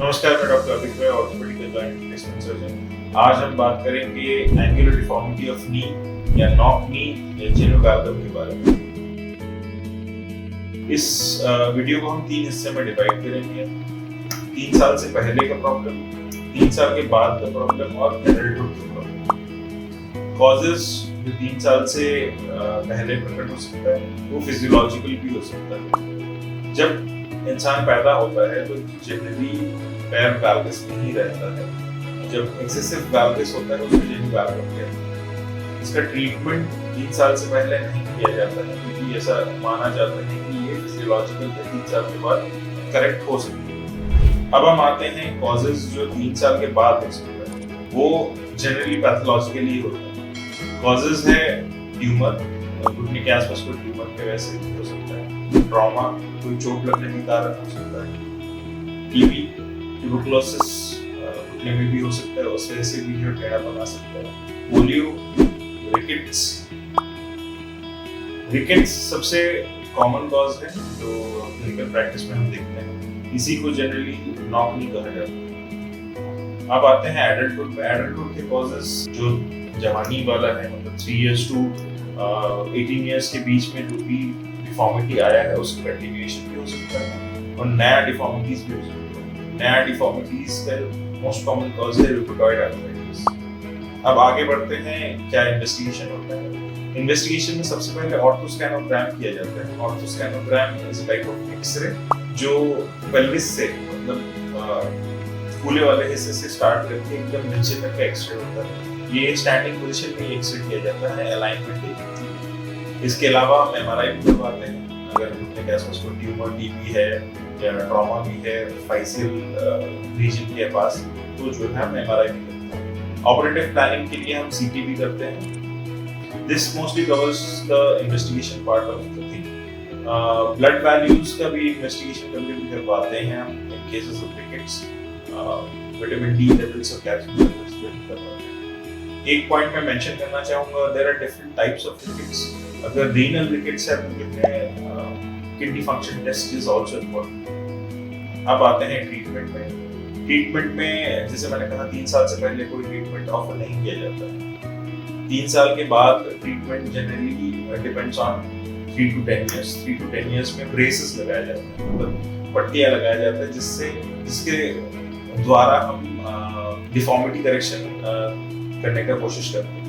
नमस्कार, मैं डॉक्टर अभिषेक orthopaedic joint replacement surgeon. आज हम बात करेंगे एंगुलर डिफॉर्मिटी ऑफ नी या नॉक नी या जेनोवैल्गम के बारे में। इस वीडियो को हम 3 हिस्से में डिवाइड करेंगे। 3 साल से पहले का प्रॉब्लम, 3 साल के बाद का प्रॉब्लम और एडल्टहुड का प्रॉब्लम। कॉजेस जो 3 साल से पहले प्रकट हो सकता है वो फिजियोलॉजिकल भी हो सकता है। जब इंसान पैदा होता है तो जनरली पैर वैल्गस में ही रहता है। जब एक्सेसिव वैल्गस होता है उसको जेनोवैल्गम कहते हैं। इसका ट्रीटमेंट 3 साल से पहले नहीं किया जाता है क्योंकि ऐसा माना जाता है कि ये फिजियोलॉजिकल 3 साल के बाद करेक्ट हो सकती है। अब हम आते हैं कॉजेज जो 3 साल के बाद हो सकते हैं, वो जनरली पैथोलॉजिकली होता है। कॉजेज है ट्यूमर, घुटने के आसपास कोई ट्यूमर के वैसे भी हो सकता है। ट्रॉमा, कोई चोट लगने के कारण हो सकता है। टीबी, ट्यूबरकुलोसिस घुटने में भी हो सकता है, उस वजह से भी जो टेढ़ा बना सकता है। पोलियो, रिकेट्स सबसे कॉमन कॉज है जो क्लिनिकल प्रैक्टिस में हम देखते हैं। इसी को जनरली नॉक नी कहा जाता है। अब आते हैं एडल्टहुड में। एडल्टहुड के कॉजेस जो जवानी वाला है, मतलब 3 इयर्स टू 18 इयर्स के बीच में जो भी डिफॉर्मिटी आया है उसका कंटिन्यूएशन भी हो सकता है और नया डिफॉर्मिटीज भी हो सकता है। नया डिफॉर्मिटीज का मोस्ट कॉमन कॉज है रूमेटॉइड आर्थराइटिस। अब आगे बढ़ते हैं, क्या इन्वेस्टिगेशन होता है। इन्वेस्टिगेशन में सबसे पहले ऑर्थोस्कैनोग्राम किया जाता है। Orthoscanogram is a type of X-ray जो पेल्विस से, मतलब फूले वाले हिस्से से स्टार्ट करके एकदम नीचे तक का एक्सरे होता है। ये स्टैंडिंग पोजीशन में एक्सरे किया जाता है अलाइनमेंट देखने के लिए। इसके अलावा हम एमआरआई भी करवाते हैं। अगर घुटने के आसपास कोई ट्यूमर, टीबी है या ट्रॉमा भी है फाइसियल रीजन के पास, तो जो है हम एमआरआई भी करते हैं। ऑपरेटिव प्लानिंग के लिए हम सीटी भी करते हैं। This mostly covers the investigation part of the thing. Blood values का भी इन्वेस्टिगेशन कभी भी करवाते हैं हम in cases of rickets. Vitamin D levels और कैल्शियम लेवल्स भी करवाते हैं। एक पॉइंट मैं मेंशन करना चाहूंगा, there are different types of rickets. अगर रीनल रिकेट्स है तो kidney function test is also important. अब आते हैं ट्रीटमेंट में। ट्रीटमेंट में जैसे मैंने कहा 3 साल से पहले कोई ट्रीटमेंट ऑफर नहीं किया जाता है। 3 साल के बाद treatment generally depends on 3 to 10 years. 3 to 10 years में ब्रेसेस लगाया जाता है, मतलब पट्टियां लगाया जाता है जिसके द्वारा हम डिफॉर्मिटी करेक्शन करने का कोशिश करते हैं।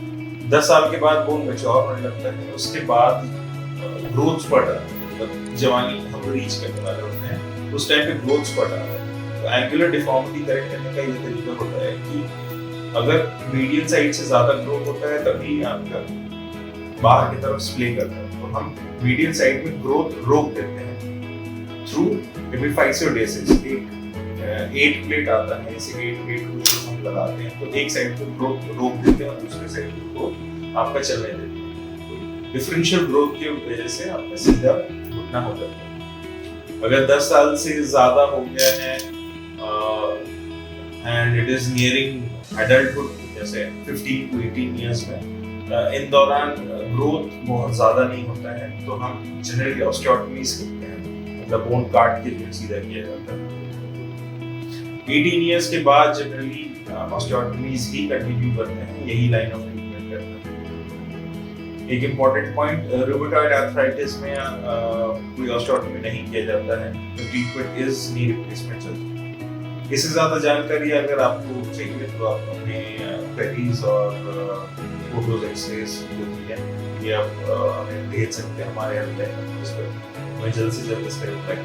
10 साल के बाद बोन मैच्योर होने लगता है। उसके बाद ग्रोथ स्पर्ट आता है, मतलब जवानी हम रीच करने वाले होते हैं, उस टाइम पे ग्रोथ स्पर्ट आता है। तो एंगुलर डिफॉर्मिटी करेक्ट करने का ये तरीका होता है कि अगर मीडियन साइड से ज्यादा ग्रोथ होता है तभी आपका बाहर की तरफ स्प्ले करता है, तो हम मीडियन साइड में ग्रोथ रोक देते हैं थ्रू एपिफाइसियोडेसिस। एक 8 प्लेट आता है, इसे 8 प्लेट को हम लगाते हैं तो एक साइड पे ग्रोथ रोक देते हैं और दूसरे साइड पे ग्रोथ आपका चलने देते हैं। डिफरेंशियल ग्रोथ की वजह से आपका सीधा घुटना हो जाता है। अगर 10 साल से ज्यादा हो गया है and it is nearing adulthood, जैसे 15 to 18 इयर्स में, इन दौरान ग्रोथ बहुत ज्यादा नहीं होता है तो हम जनरली ऑस्टियोटमीज करते हैं, मतलब बोन काट के फिर सीधा किया जाता है। 18 इयर्स के बाद जनरली ऑस्टियोटमीज ही कंटिन्यू करते हैं, यही लाइन ऑफ ट्रीटमेंट करते हैं। एक इम्पॉर्टेंट पॉइंट, रूमेटॉइड आर्थराइटिस में कोई ऑस्टियोटमी नहीं किया जाता है, तो treatment is knee replacement surgery. इससे ज्यादा जानकारी अगर आपको चाहिए तो आप अपने क्वेरीज और फोटोज, एक्सरेज जो भी है ये आप हमें भेज सकते हैं हमारे हेल्पलाइन नंबर पर। मैं जल्द से जल्द इसका रिप्लाई